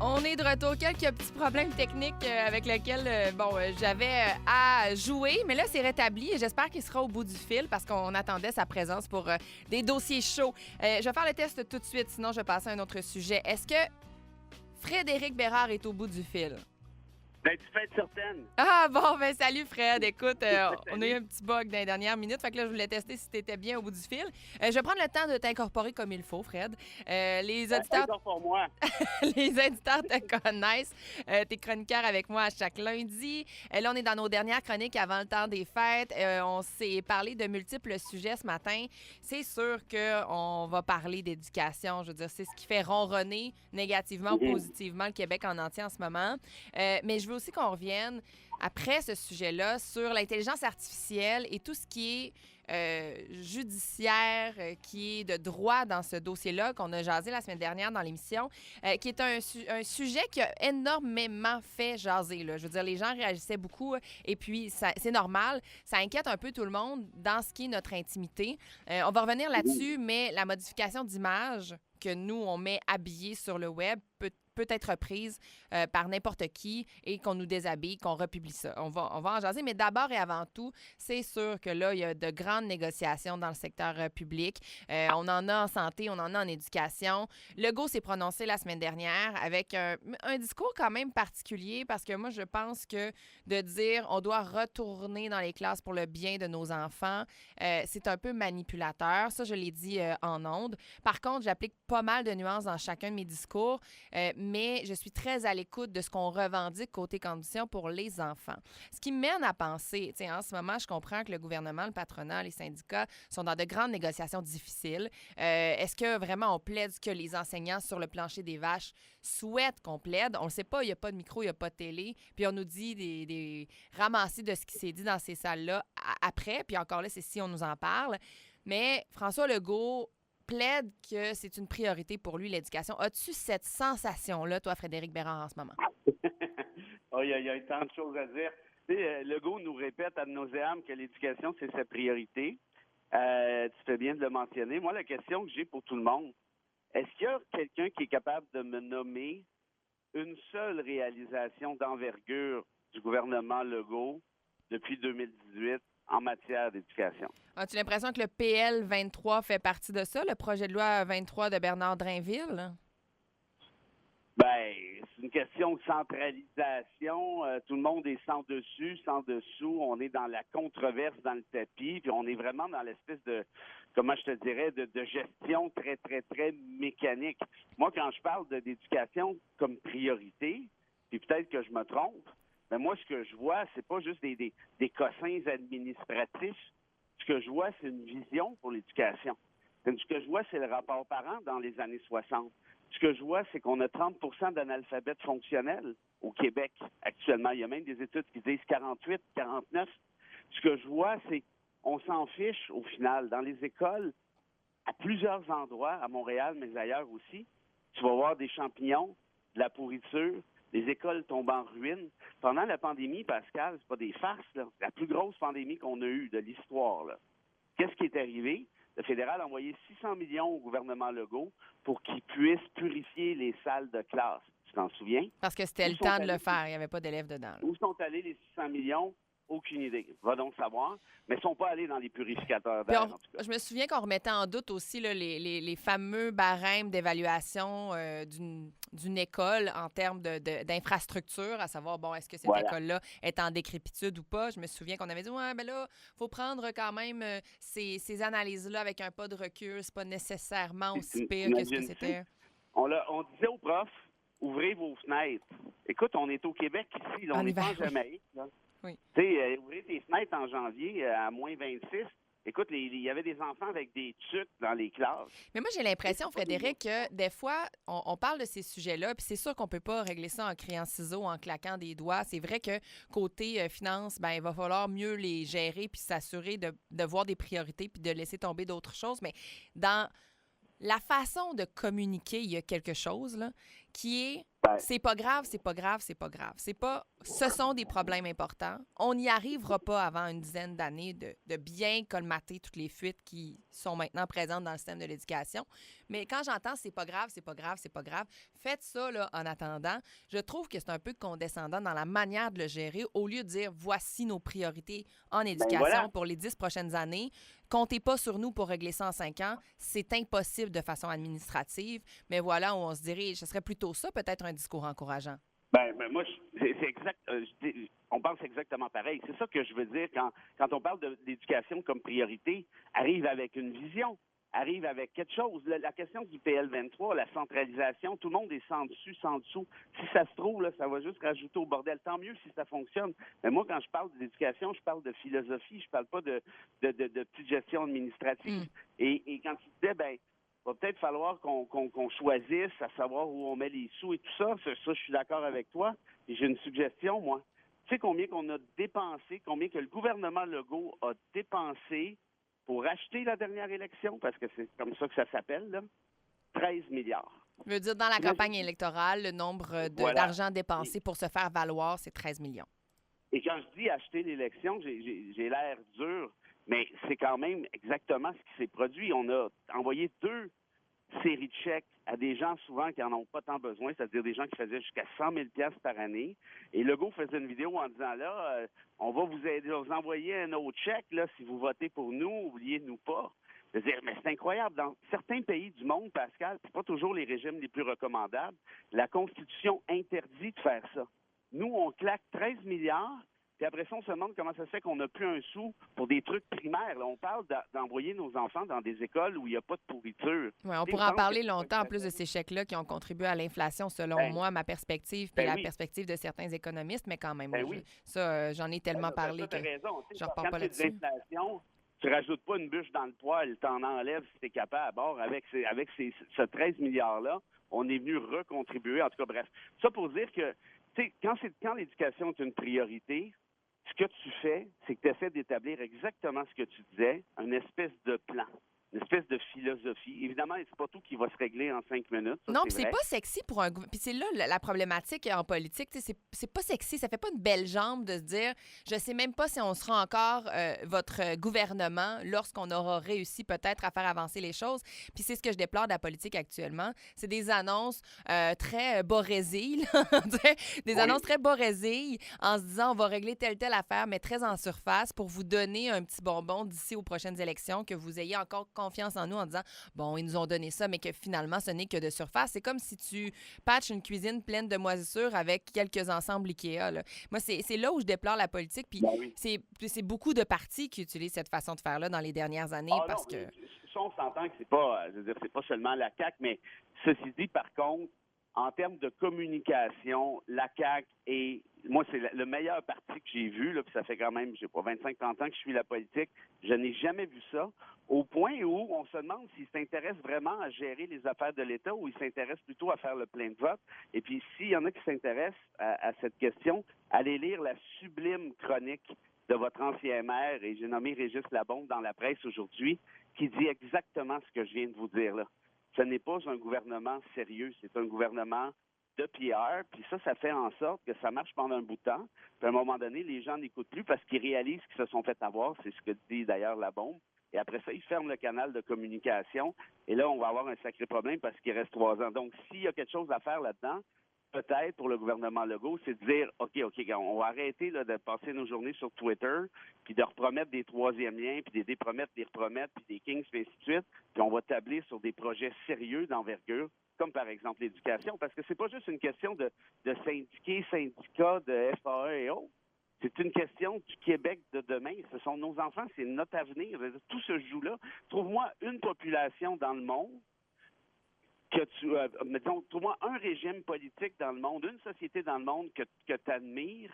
On est de retour. Quelques petits problèmes techniques avec lesquels j'avais à jouer, mais là, c'est rétabli et j'espère qu'il sera au bout du fil parce qu'on attendait sa présence pour des dossiers chauds. Je vais faire le test tout de suite, sinon je vais passer à un autre sujet. Est-ce que Frédéric Bérard est au bout du fil? Ben, tu peux être certaine. Ah bon, ben salut Fred. Écoute, on a eu un petit bug dans les dernières minutes, fait que là, je voulais tester si tu étais bien au bout du fil. Je vais prendre le temps de t'incorporer comme il faut, Fred. Les auditeurs... pour moi. Les auditeurs te connaissent. T'es chroniqueur avec moi à chaque lundi. Là, on est dans nos dernières chroniques avant le temps des fêtes. On s'est parlé de multiples sujets ce matin. C'est sûr qu'on va parler d'éducation. Je veux dire, c'est ce qui fait ronronner négativement ou positivement le Québec en entier en ce moment. Mais je veux aussi qu'on revienne, après ce sujet-là, sur l'intelligence artificielle et tout ce qui est judiciaire, qui est de droit dans ce dossier-là, qu'on a jasé la semaine dernière dans l'émission, qui est un sujet qui a énormément fait jaser. Là. Je veux dire, les gens réagissaient beaucoup et puis c'est normal. Ça inquiète un peu tout le monde dans ce qui est notre intimité. On va revenir là-dessus, mais la modification d'image que nous, on met habillée sur le web peut être prise par n'importe qui et qu'on nous déshabille, qu'on republie ça. On va en jaser, mais d'abord et avant tout, c'est sûr que là, il y a de grandes négociations dans le secteur public. On en a en santé, on en a en éducation. Legault s'est prononcé la semaine dernière avec un discours quand même particulier parce que moi, je pense que de dire on doit retourner dans les classes pour le bien de nos enfants, c'est un peu manipulateur. Ça, je l'ai dit en ondes. Par contre, j'applique pas mal de nuances dans chacun de mes discours, mais je suis très à l'écoute de ce qu'on revendique côté conditions pour les enfants. Ce qui me mène à penser, en ce moment, je comprends que le gouvernement, le patronat, les syndicats sont dans de grandes négociations difficiles. Est-ce que vraiment on plaide ce que les enseignants sur le plancher des vaches souhaitent qu'on plaide? On ne le sait pas, il n'y a pas de micro, il n'y a pas de télé, puis on nous dit des ramassis de ce qui s'est dit dans ces salles-là après, puis encore là, c'est si on nous en parle. Mais François Legault plaide que c'est une priorité pour lui, l'éducation. As-tu cette sensation-là, toi, Frédéric Bérard, en ce moment? Il y a tant de choses à dire. Tu sais, Legault nous répète ad nauseam que l'éducation, c'est sa priorité. Tu fais bien de le mentionner. Moi, la question que j'ai pour tout le monde, est-ce qu'il y a quelqu'un qui est capable de me nommer une seule réalisation d'envergure du gouvernement Legault depuis 2018 en matière d'éducation? As-tu l'impression que le PL 23 fait partie de ça, le projet de loi 23 de Bernard Drinville? Ben, c'est une question de centralisation. Tout le monde est sans dessus, sans dessous. On est dans la controverse, dans le tapis, puis on est vraiment dans l'espèce de, comment je te dirais, de gestion très, très, très mécanique. Moi, quand je parle d'éducation comme priorité, puis peut-être que je me trompe, mais moi, ce que je vois, c'est pas juste des cossins administratifs. Ce que je vois, c'est une vision pour l'éducation. Ce que je vois, c'est le rapport parent dans les années 60. Ce que je vois, c'est qu'on a 30 d'analphabètes fonctionnels au Québec actuellement. Il y a même des études qui disent 48, 49. Ce que je vois, c'est qu'on s'en fiche au final. Dans les écoles, à plusieurs endroits, à Montréal, mais ailleurs aussi, tu vas voir des champignons, de la pourriture, les écoles tombent en ruine. Pendant la pandémie, Pascal, c'est pas des farces, là. La plus grosse pandémie qu'on a eue de l'histoire, là. Qu'est-ce qui est arrivé? Le fédéral a envoyé 600 millions au gouvernement Legault pour qu'il puisse purifier les salles de classe. Tu t'en souviens? Parce que c'était le temps de le faire. Il n'y avait pas d'élèves dedans. Là. Où sont allés les 600 millions? Aucune idée. Va donc savoir. Mais ils ne sont pas allés dans les purificateurs d'air, en tout cas. Je me souviens qu'on remettait en doute aussi là, les fameux barèmes d'évaluation d'une école en termes d'infrastructure, à savoir, bon, est-ce que cette école-là est en décrépitude ou pas? Je me souviens qu'on avait dit, ouais, ben là, il faut prendre quand même ces analyses-là avec un pas de recul. C'est pas nécessairement aussi pire que ce que c'était. On disait aux profs, ouvrez vos fenêtres. Écoute, on est au Québec ici, là, on n'est pas en Jamaïque, là. Oui. Tu sais, ouvrir tes fenêtres en janvier à moins 26. Écoute, il y avait des enfants avec des tucs dans les classes. Mais moi, j'ai l'impression, Frédéric, que des fois, on parle de ces sujets-là, puis c'est sûr qu'on peut pas régler ça en criant ciseaux, en claquant des doigts. C'est vrai que côté finance, ben il va falloir mieux les gérer puis s'assurer de voir des priorités puis de laisser tomber d'autres choses. Mais dans la façon de communiquer, il y a quelque chose là, qui est Ben, c'est pas grave, c'est pas grave, c'est pas grave. C'est pas ce sont des problèmes importants. On n'y arrivera pas avant une dizaine d'années de bien colmater toutes les fuites qui sont maintenant présentes dans le système de l'éducation. Mais quand j'entends c'est pas grave, c'est pas grave, c'est pas grave, faites ça là, en attendant. Je trouve que c'est un peu condescendant dans la manière de le gérer au lieu de dire voici nos priorités en éducation voilà. pour les 10 prochaines années. Comptez pas sur nous pour régler ça en 5 ans. C'est impossible de façon administrative. Mais voilà où on se dirige. Ce serait plutôt ça, peut-être un discours encourageant. Moi, c'est exact. On pense exactement pareil. C'est ça que je veux dire quand on parle d'éducation comme priorité, arrive avec une vision, arrive avec quelque chose. La question du PL 23, la centralisation, tout le monde est sans dessus, sans dessous. Si ça se trouve, là, ça va juste rajouter au bordel. Tant mieux si ça fonctionne. Mais moi, quand je parle d'éducation, je parle de philosophie, je parle pas de petite gestion administrative. Et quand tu disais, va peut-être falloir qu'on choisisse à savoir où on met les sous et tout ça. Ça, je suis d'accord avec toi. Et j'ai une suggestion, moi. Tu sais combien qu'on a dépensé, combien que le gouvernement Legault a dépensé pour acheter la dernière élection, parce que c'est comme ça que ça s'appelle, là? 13 milliards. Je veux dire, dans la campagne électorale, le nombre d'argent dépensé pour se faire valoir, c'est 13 millions. Et quand je dis acheter l'élection, j'ai l'air dur, mais c'est quand même exactement ce qui s'est produit. On a envoyé 2 séries de chèques à des gens souvent qui n'en ont pas tant besoin, c'est-à-dire des gens qui faisaient jusqu'à 100 000 $ par année. Et Legault faisait une vidéo en disant là, on va vous aider, vous envoyer un autre chèque là, si vous votez pour nous, oubliez-nous pas. Je veux dire, mais c'est incroyable. Dans certains pays du monde, Pascal, c'est pas toujours les régimes les plus recommandables, la Constitution interdit de faire ça. Nous, on claque 13 milliards. Puis après ça, on se demande comment ça se fait qu'on n'a plus un sou pour des trucs primaires. Là, on parle d'envoyer nos enfants dans des écoles où il n'y a pas de pourriture. Oui, on pourrait en parler longtemps en plus de ces chèques-là qui ont contribué à l'inflation, selon moi, ma perspective, puis la perspective de certains économistes, mais quand même, j'en ai tellement parlé que je ne repars pas là-dessus. Tu rajoutes pas une bûche dans le poêle, t'en enlèves si tu es capable. Or, avec ce 13 milliards-là, on est venu recontribuer. En tout cas, bref. Ça pour dire que, tu sais, quand l'éducation est une priorité, ce que tu fais, c'est que tu essaies d'établir exactement ce que tu disais, une espèce de plan, une espèce de philosophie. Évidemment, c'est pas tout qui va se régler en 5 minutes. Ça, non, puis c'est pas sexy pour un gouvernement. Puis c'est là la problématique en politique. C'est pas sexy. Ça fait pas une belle jambe de se dire je sais même pas si on sera encore votre gouvernement lorsqu'on aura réussi peut-être à faire avancer les choses. Puis c'est ce que je déplore de la politique actuellement. C'est des annonces très borésilles. Des annonces très borésilles en se disant on va régler telle affaire, mais très en surface pour vous donner un petit bonbon d'ici aux prochaines élections, que vous ayez encore confiance en nous en disant bon, ils nous ont donné ça, mais que finalement, ce n'est que de surface. C'est comme si tu patches une cuisine pleine de moisissures avec quelques ensembles Ikea. Là. Moi, c'est là où je déplore la politique. Puis c'est beaucoup de partis qui utilisent cette façon de faire-là dans les dernières années parce que... Ça, on s'entend que c'est pas, je veux dire, c'est pas seulement la CAQ, mais ceci dit, par contre, en termes de communication, la CAQ est... Moi, c'est le meilleur parti que j'ai vu, là, puis ça fait quand même, je sais pas, 25-30 ans que je suis la politique. Je n'ai jamais vu ça. Au point où on se demande s'ils s'intéressent vraiment à gérer les affaires de l'État ou ils s'intéressent plutôt à faire le plein de vote. Et puis, s'il y en a qui s'intéressent à cette question, allez lire la sublime chronique de votre ancien maire, et j'ai nommé Régis Labombe dans la presse aujourd'hui, qui dit exactement ce que je viens de vous dire là. Ce n'est pas un gouvernement sérieux, c'est un gouvernement de PR, puis ça fait en sorte que ça marche pendant un bout de temps, puis à un moment donné, les gens n'écoutent plus parce qu'ils réalisent qu'ils se sont fait avoir, c'est ce que dit d'ailleurs Labombe, et après ça, ils ferment le canal de communication, et là, on va avoir un sacré problème parce qu'il reste 3 ans. Donc, s'il y a quelque chose à faire là-dedans, peut-être pour le gouvernement Legault, c'est de dire, OK, on va arrêter là, de passer nos journées sur Twitter, puis de repromettre des troisièmes liens, puis des dépromettre, des repromettre, puis des Kings, puis ainsi de suite, puis on va tabler sur des projets sérieux d'envergure, comme par exemple l'éducation, parce que c'est pas juste une question de syndiqués, syndicats, de FAE et autres. C'est une question du Québec de demain. Ce sont nos enfants, c'est notre avenir. Tout se joue là. Trouve-moi une population dans le monde trouve-moi un régime politique dans le monde, une société dans le monde que tu admires,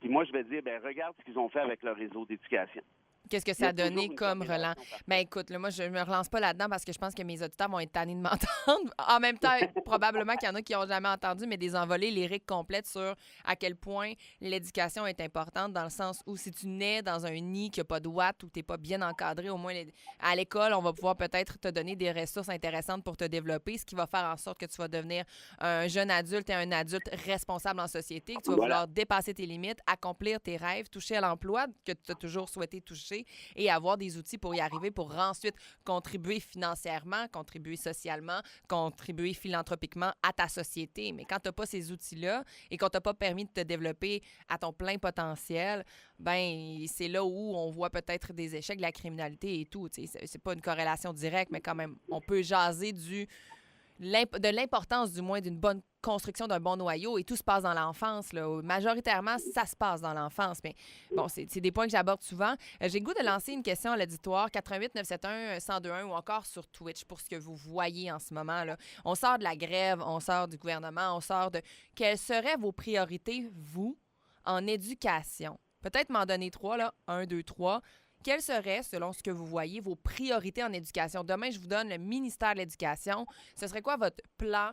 puis moi, je vais dire, regarde ce qu'ils ont fait avec leur réseau d'éducation. Qu'est-ce que Il y ça a a toujours donné une comme relance? corrélation parfaite. Ben écoute, là, moi, je me relance pas là-dedans parce que je pense que mes auditeurs vont être tannés de m'entendre. En même temps, probablement qu'il y en a qui n'ont jamais entendu, mais des envolées lyriques complètes sur à quel point l'éducation est importante dans le sens où si tu nais dans un nid qui n'a pas de watts ou tu n'es pas bien encadré, au moins à l'école, on va pouvoir peut-être te donner des ressources intéressantes pour te développer, ce qui va faire en sorte que tu vas devenir un jeune adulte et un adulte responsable en société, que tu vas Voilà. vouloir dépasser tes limites, accomplir tes rêves, toucher à l'emploi que tu as toujours souhaité toucher et avoir des outils pour y arriver, pour ensuite contribuer financièrement, contribuer socialement, contribuer philanthropiquement à ta société. Mais quand tu n'as pas ces outils-là et qu'on t'a pas permis de te développer à ton plein potentiel, ben c'est là où on voit peut-être des échecs de la criminalité et tout. C'est pas une corrélation directe, mais quand même, on peut jaser de l'importance, du moins, d'une bonne construction d'un bon noyau et tout se passe dans l'enfance. Là. Majoritairement, ça se passe dans l'enfance. Mais bon, c'est des points que j'aborde souvent. J'ai le goût de lancer une question à l'auditoire, 88 971 1021 ou encore sur Twitch pour ce que vous voyez en ce moment. Là. On sort de la grève, on sort du gouvernement, on sort de... Quelles seraient vos priorités, vous, en éducation? Peut-être m'en donner 3, là. 1, 2, 3. Quelles seraient, selon ce que vous voyez, vos priorités en éducation? Demain, je vous donne le ministère de l'Éducation. Ce serait quoi votre plan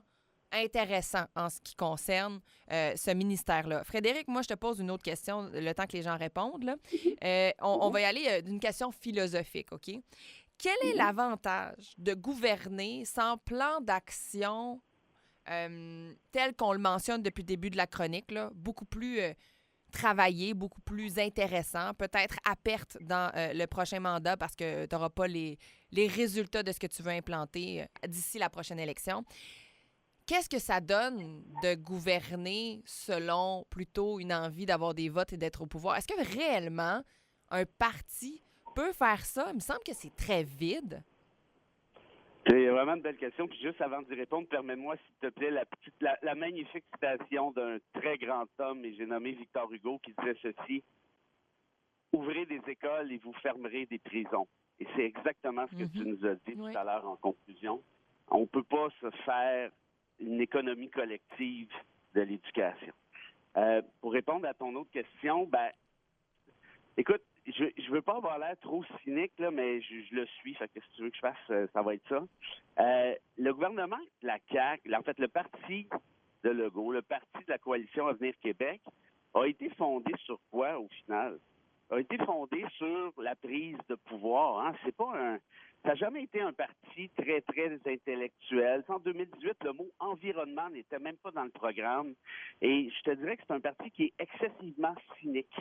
intéressant en ce qui concerne ce ministère-là? Frédéric, moi, je te pose une autre question, le temps que les gens répondent. Là. On va y aller d'une question philosophique, OK? Quel est l'avantage de gouverner sans plan d'action tel qu'on le mentionne depuis le début de la chronique, là, beaucoup plus travaillé, beaucoup plus intéressant, peut-être à perte dans le prochain mandat parce que tu n'auras pas les résultats de ce que tu veux implanter d'ici la prochaine élection. Qu'est-ce que ça donne de gouverner selon plutôt une envie d'avoir des votes et d'être au pouvoir? Est-ce que réellement un parti peut faire ça? Il me semble que c'est très vide. C'est vraiment une belle question. Puis juste avant d'y répondre, permets-moi, s'il te plaît, la magnifique citation d'un très grand homme, et j'ai nommé Victor Hugo, qui disait ceci: ouvrez des écoles et vous fermerez des prisons. Et c'est exactement ce que tu nous as dit tout à l'heure en conclusion. On ne peut pas se faire une économie collective de l'éducation. Pour répondre à ton autre question, ben, écoute, je veux pas avoir l'air trop cynique, là, mais je le suis. Fait que si tu veux que je fasse, ça va être ça. Le gouvernement, la CAQ, en fait, le parti de Legault, le parti de la coalition Avenir Québec, a été fondé sur quoi, au final? A été fondé sur la prise de pouvoir. Hein? C'est pas un... Ça n'a jamais été un parti très, très intellectuel. En 2018, le mot environnement n'était même pas dans le programme. Et je te dirais que c'est un parti qui est excessivement cynique,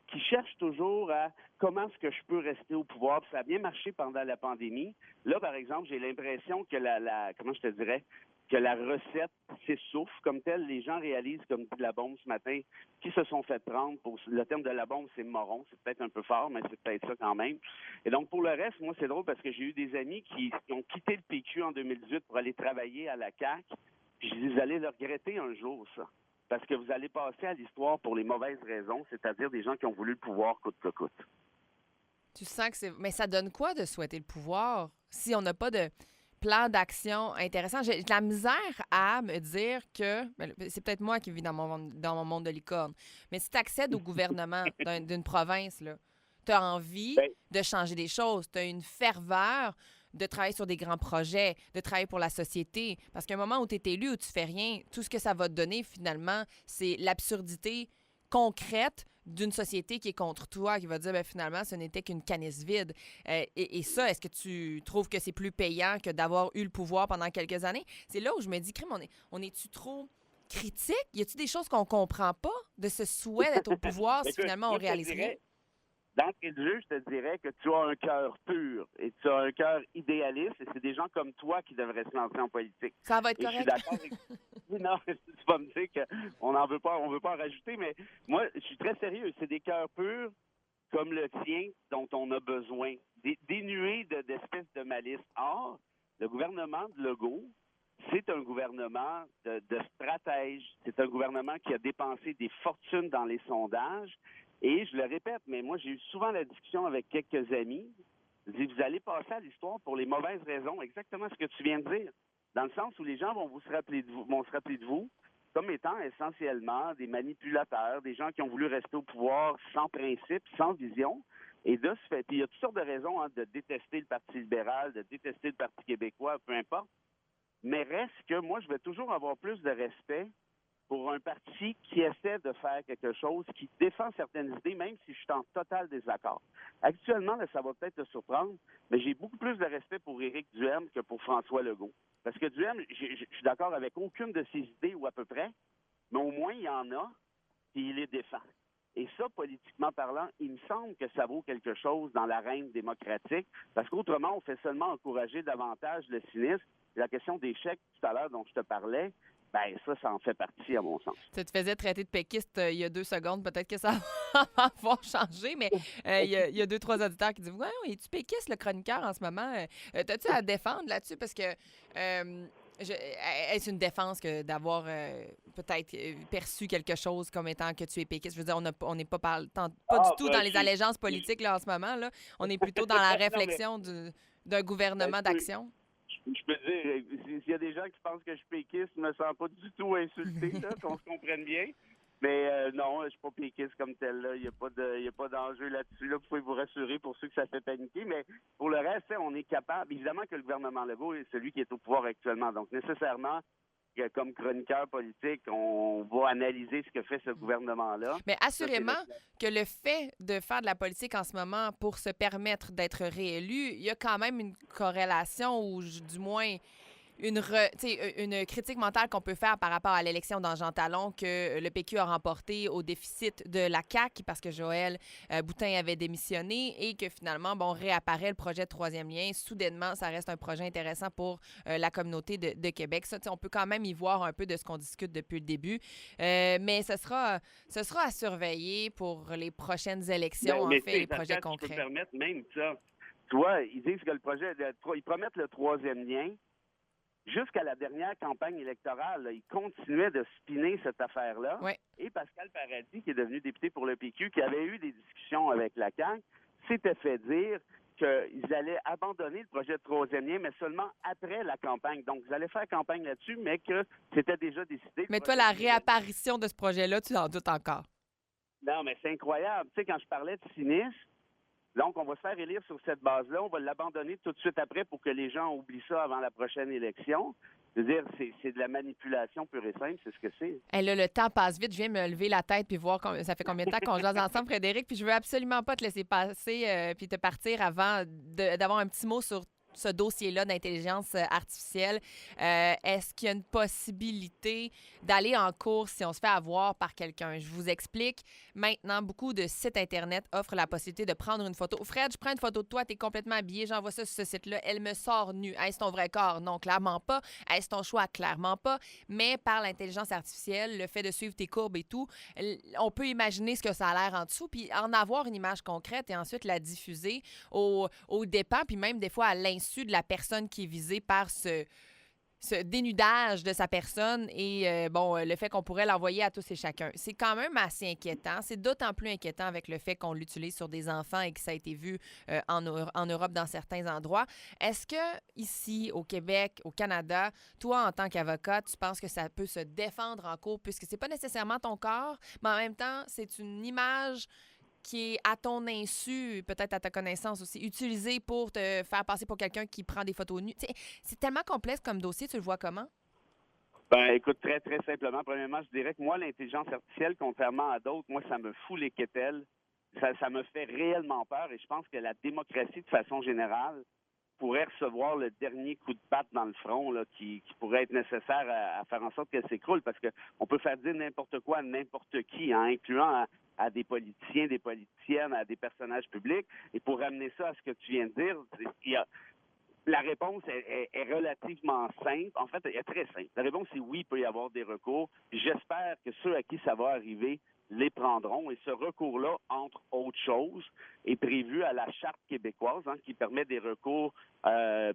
qui cherche toujours à comment est-ce que je peux rester au pouvoir. Puis ça a bien marché pendant la pandémie. Là, par exemple, j'ai l'impression que comment je te dirais, que la recette s'essouffle comme telle. Les gens réalisent, comme dit la bombe ce matin, qui se sont fait prendre. Le terme de la bombe, c'est moron. C'est peut-être un peu fort, mais c'est peut-être ça quand même. Et donc, pour le reste, moi, c'est drôle parce que j'ai eu des amis qui ont quitté le PQ en 2018 pour aller travailler à la CAQ. Puis je dis, vous allez le regretter un jour, ça. Parce que vous allez passer à l'histoire pour les mauvaises raisons, c'est-à-dire des gens qui ont voulu le pouvoir coûte que coûte. Tu sens que c'est... Mais ça donne quoi de souhaiter le pouvoir si on n'a pas de plan d'action intéressant? J'ai de la misère à me dire que... C'est peut-être moi qui vis dans mon monde de licorne. Mais si tu accèdes au gouvernement d'une province, tu as envie de changer des choses. Tu as une ferveur de travailler sur des grands projets, de travailler pour la société. Parce qu'à un moment où tu es élu, où tu fais rien, tout ce que ça va te donner, finalement, c'est l'absurdité concrète d'une société qui est contre toi, qui va dire, finalement, ce n'était qu'une canisse vide. Et ça, est-ce que tu trouves que c'est plus payant que d'avoir eu le pouvoir pendant quelques années? C'est là où je me dis, crime, on est-tu trop critique? Y a-t-il des choses qu'on comprend pas de ce souhait d'être au pouvoir si finalement on réalise rien? D'entrée de jeu, je te dirais que tu as un cœur pur et tu as un cœur idéaliste et c'est des gens comme toi qui devraient se lancer en politique. Ça va être correct. Je suis d'accord avec... Non, tu vas me dire qu'on n'en veut pas, on veut pas en rajouter, mais moi, je suis très sérieux. C'est des cœurs purs comme le tien dont on a besoin, dénués d'espèces de malice. Or, le gouvernement de Legault, c'est un gouvernement de stratèges. C'est un gouvernement qui a dépensé des fortunes dans les sondages. Et je le répète, mais moi, j'ai eu souvent la discussion avec quelques amis. Je dis, vous allez passer à l'histoire pour les mauvaises raisons, exactement ce que tu viens de dire. Dans le sens où les gens vont se rappeler de vous comme étant essentiellement des manipulateurs, des gens qui ont voulu rester au pouvoir sans principe, sans vision. Et de ce fait, puis il y a toutes sortes de raisons de détester le Parti libéral, de détester le Parti québécois, peu importe. Mais reste que moi, je vais toujours avoir plus de respect pour un parti qui essaie de faire quelque chose, qui défend certaines idées, même si je suis en total désaccord. Actuellement, là, ça va peut-être te surprendre, mais j'ai beaucoup plus de respect pour Éric Duhaime que pour François Legault. Parce que Duhaime, je suis d'accord avec aucune de ses idées, ou à peu près, mais au moins, il y en a, puis il les défend. Et ça, politiquement parlant, il me semble que ça vaut quelque chose dans l'arène démocratique, parce qu'autrement, on fait seulement encourager davantage le cynisme. La question des chèques tout à l'heure dont je te parlais, ben ça en fait partie, à mon sens. Tu te faisais traiter de péquiste il y a 2 secondes. Peut-être que ça va avoir changé, mais il y a 2, 3 auditeurs qui disent ouais, es-tu péquiste, le chroniqueur, en ce moment? T'as-tu à défendre là-dessus? Parce que est-ce une défense que d'avoir peut-être perçu quelque chose comme étant que tu es péquiste? Je veux dire, on n'est pas du tout dans les allégeances politiques là, en ce moment. Là. On est plutôt dans la réflexion d'un gouvernement d'action. Je peux te dire, s'il y a des gens qui pensent que je suis péquiste, je me sens pas du tout insulté, là, qu'on se comprenne bien. Mais non, je suis pas péquiste comme tel. Là. Il n'y a pas d'enjeu là-dessus. Là. Vous pouvez vous rassurer pour ceux que ça fait paniquer. Mais pour le reste, on est capable. Évidemment que le gouvernement Legault est celui qui est au pouvoir actuellement. Donc, nécessairement, comme chroniqueur politique, on va analyser ce que fait ce gouvernement-là. Mais assurément que le fait de faire de la politique en ce moment pour se permettre d'être réélu, il y a quand même une corrélation ou du moins une critique mentale qu'on peut faire par rapport à l'élection dans Jean Talon que le PQ a remporté au déficit de la CAQ parce que Joël Boutin avait démissionné et que finalement, réapparaît le projet de troisième lien. Soudainement, ça reste un projet intéressant pour la communauté de Québec. Ça, on peut quand même y voir un peu de ce qu'on discute depuis le début. Mais ce sera à surveiller pour les prochaines élections, les projets concrets. Je peux permettre même ça. Tu vois, ils disent que ils promettent le troisième lien. Jusqu'à la dernière campagne électorale, là, ils continuaient de spinner cette affaire-là. Oui. Et Pascal Paradis, qui est devenu député pour le PQ, qui avait eu des discussions avec la CAQ, s'était fait dire qu'ils allaient abandonner le projet de troisième lien, mais seulement après la campagne. Donc, ils allaient faire campagne là-dessus, mais que c'était déjà décidé. Mais toi, la réapparition de ce projet-là, tu en doutes encore? Non, mais c'est incroyable. Tu sais, quand je parlais de cynisme, donc, on va se faire élire sur cette base-là. On va l'abandonner tout de suite après pour que les gens oublient ça avant la prochaine élection. Je veux dire, c'est de la manipulation pure et simple, c'est ce que c'est. Hey, là, le temps passe vite. Je viens me lever la tête puis voir ça fait combien de temps qu'on jase ensemble, Frédéric. Puis je veux absolument pas te laisser passer puis te partir avant d'avoir un petit mot sur ce dossier-là d'intelligence artificielle. Est-ce qu'il y a une possibilité d'aller en cours si on se fait avoir par quelqu'un? Je vous explique. Maintenant, beaucoup de sites Internet offrent la possibilité de prendre une photo. Fred, je prends une photo de toi, tu es complètement habillé, j'envoie ça sur ce site-là. Elle me sort nue. Est-ce ton vrai corps? Non, clairement pas. Est-ce ton choix? Clairement pas. Mais par l'intelligence artificielle, le fait de suivre tes courbes et tout, on peut imaginer ce que ça a l'air en dessous, puis en avoir une image concrète et ensuite la diffuser au dépens, puis même des fois à l'insu de la personne qui est visée par ce dénudage de sa personne et le fait qu'on pourrait l'envoyer à tous et chacun. C'est quand même assez inquiétant. C'est d'autant plus inquiétant avec le fait qu'on l'utilise sur des enfants et que ça a été vu en Europe dans certains endroits. Est-ce que ici, au Québec, au Canada, toi, en tant qu'avocat, tu penses que ça peut se défendre en cours puisque c'est pas nécessairement ton corps, mais en même temps, c'est une image qui est à ton insu, peut-être à ta connaissance aussi, utilisé pour te faire passer pour quelqu'un qui prend des photos nues. T'sais, c'est tellement complexe comme dossier, tu le vois comment? Ben, écoute, très, très simplement. Premièrement, je dirais que moi, l'intelligence artificielle, contrairement à d'autres, moi, ça me fout les quételles. Ça me fait réellement peur et je pense que la démocratie, de façon générale, pourrait recevoir le dernier coup de patte dans le front là, qui pourrait être nécessaire à faire en sorte qu'elle s'écroule parce qu'on peut faire dire n'importe quoi à n'importe qui, incluant à des politiciens, des politiciennes, à des personnages publics. Et pour ramener ça à ce que tu viens de dire, la réponse est relativement simple. En fait, elle est très simple. La réponse est oui, il peut y avoir des recours. Puis j'espère que ceux à qui ça va arriver les prendront. Et ce recours-là, entre autres choses, est prévu à la Charte québécoise qui permet des recours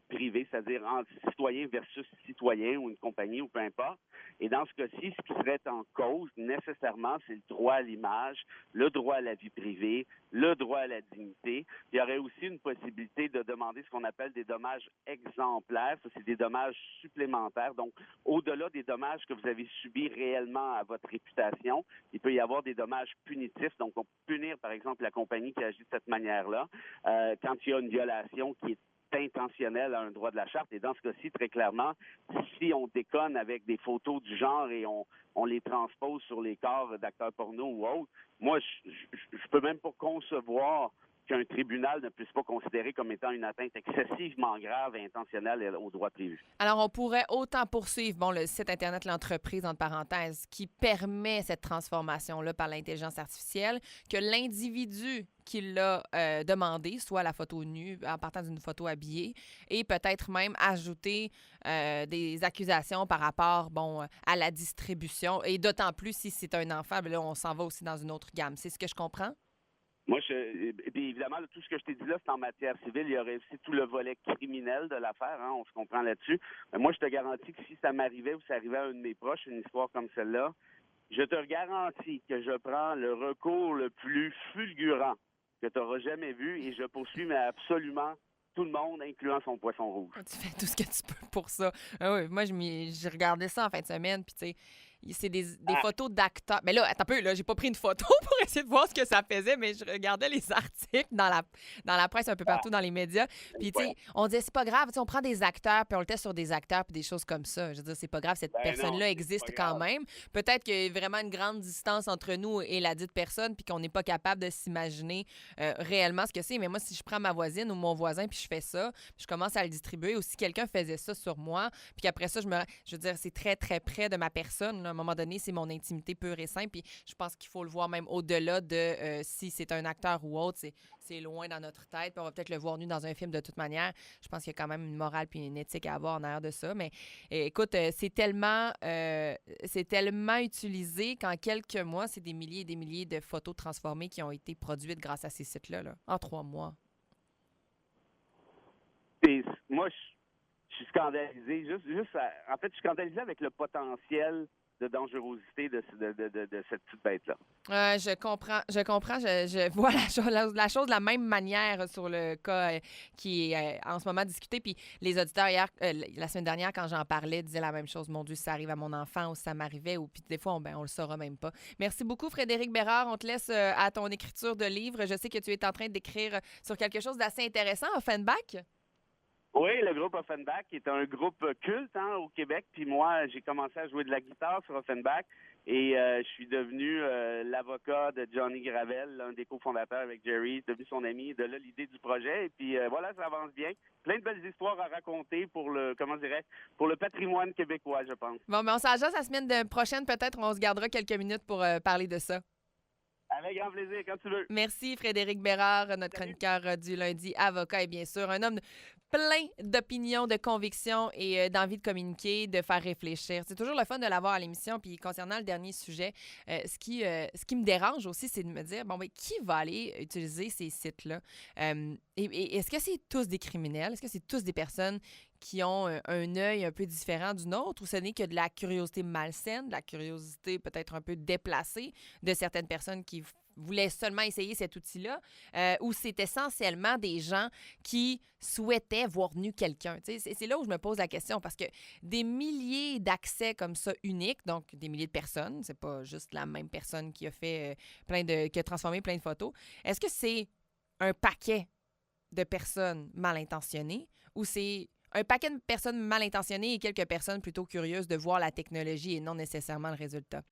privés, c'est-à-dire entre citoyen versus citoyen ou une compagnie ou peu importe. Et dans ce cas-ci, ce qui serait en cause, nécessairement, c'est le droit à l'image, le droit à la vie privée, le droit à la dignité. Il y aurait aussi une possibilité de demander ce qu'on appelle des dommages exemplaires. Ça, c'est des dommages supplémentaires. Donc, au-delà des dommages que vous avez subis réellement à votre réputation, il peut y avoir des dommages punitifs. Donc, on peut punir, par exemple, la compagnie qui agit de cette cette manière-là. Quand il y a une violation qui est intentionnelle à un droit de la charte, et dans ce cas-ci, très clairement, si on déconne avec des photos du genre et on les transpose sur les corps d'acteurs porno ou autres, moi, je peux même pas concevoir qu'un tribunal ne puisse pas considérer comme étant une atteinte excessivement grave et intentionnelle aux droits prévus. Alors, on pourrait autant poursuivre, le site Internet L'Entreprise, entre parenthèses, qui permet cette transformation-là par l'intelligence artificielle, que l'individu qui l'a demandé, soit la photo nue en partant d'une photo habillée, et peut-être même ajouter des accusations par rapport, à la distribution, et d'autant plus si c'est un enfant, là, on s'en va aussi dans une autre gamme. C'est ce que je comprends? Moi, puis évidemment, tout ce que je t'ai dit là, c'est en matière civile. Il y aurait aussi tout le volet criminel de l'affaire, hein, on se comprend là-dessus. Mais moi, je te garantis que si ça m'arrivait ou ça arrivait à un de mes proches, une histoire comme celle-là, je te garantis que je prends le recours le plus fulgurant que tu n'auras jamais vu et je poursuis mais absolument tout le monde, incluant son poisson rouge. Tu fais tout ce que tu peux pour ça. Ah oui, moi, j'ai regardé ça en fin de semaine, puis tu sais, c'est des photos d'acteurs. Mais là, attends un peu, là, j'ai pas pris une photo pour essayer de voir ce que ça faisait, mais je regardais les articles dans la presse un peu partout, dans les médias. Puis, tu sais, on disait, c'est pas grave, tu sais, on prend des acteurs, puis on le teste sur des acteurs, puis des choses comme ça. Je veux dire, c'est pas grave, cette personne-là existe quand même. Peut-être qu'il y a vraiment une grande distance entre nous et la dite personne, puis qu'on n'est pas capable de s'imaginer réellement ce que c'est. Mais moi, si je prends ma voisine ou mon voisin, puis je fais ça, puis je commence à le distribuer, ou si quelqu'un faisait ça sur moi, puis qu'après ça, je veux dire, c'est très, très près de ma personne, là. À un moment donné, c'est mon intimité pure et simple. Puis je pense qu'il faut le voir même au-delà de si c'est un acteur ou autre. C'est loin dans notre tête. Puis on va peut-être le voir nu dans un film de toute manière. Je pense qu'il y a quand même une morale puis une éthique à avoir en arrière de ça. Mais écoute, c'est tellement utilisé qu'en quelques mois, c'est des milliers et des milliers de photos transformées qui ont été produites grâce à ces sites-là, là, en 3 mois. Et moi, je suis scandalisé. En fait, je suis scandalisé avec le potentiel de dangerosité de cette petite bête-là. Je comprends. Je vois la chose de la même manière sur le cas qui est en ce moment discuté. Puis les auditeurs hier, la semaine dernière, quand j'en parlais, disaient la même chose. Mon Dieu, si ça arrive à mon enfant ou si ça m'arrivait, ou puis des fois, on le saura même pas. Merci beaucoup, Frédéric Bérard. On te laisse à ton écriture de livre. Je sais que tu es en train d'écrire sur quelque chose d'assez intéressant, Offenbach. Oui, le groupe Offenbach est un groupe culte au Québec. Puis moi, j'ai commencé à jouer de la guitare sur Offenbach et je suis devenu l'avocat de Johnny Gravel, l'un des cofondateurs avec Jerry, devenu son ami. De là, l'idée du projet. Et puis voilà, ça avance bien. Plein de belles histoires à raconter pour pour le patrimoine québécois, je pense. Bon, mais on s'adjase la semaine prochaine. Peut-être on se gardera quelques minutes pour parler de ça. Avec grand plaisir, quand tu veux. Merci, Frédéric Bérard, notre chroniqueur du lundi, avocat et bien sûr un homme plein d'opinions, de convictions et d'envie de communiquer, de faire réfléchir. C'est toujours le fun de l'avoir à l'émission. Puis concernant le dernier sujet, ce qui me dérange aussi, c'est de me dire, qui va aller utiliser ces sites-là? Et est-ce que c'est tous des criminels? Est-ce que c'est tous des personnes qui ont un œil un peu différent du nôtre, ou ce n'est que de la curiosité malsaine, de la curiosité peut-être un peu déplacée de certaines personnes qui voulaient seulement essayer cet outil-là, ou c'est essentiellement des gens qui souhaitaient voir nu quelqu'un. C'est là où je me pose la question, parce que des milliers d'accès comme ça uniques, donc des milliers de personnes, c'est pas juste la même personne qui a fait qui a transformé plein de photos. Est-ce que c'est un paquet de personnes mal intentionnées, ou c'est un paquet de personnes mal intentionnées et quelques personnes plutôt curieuses de voir la technologie et non nécessairement le résultat?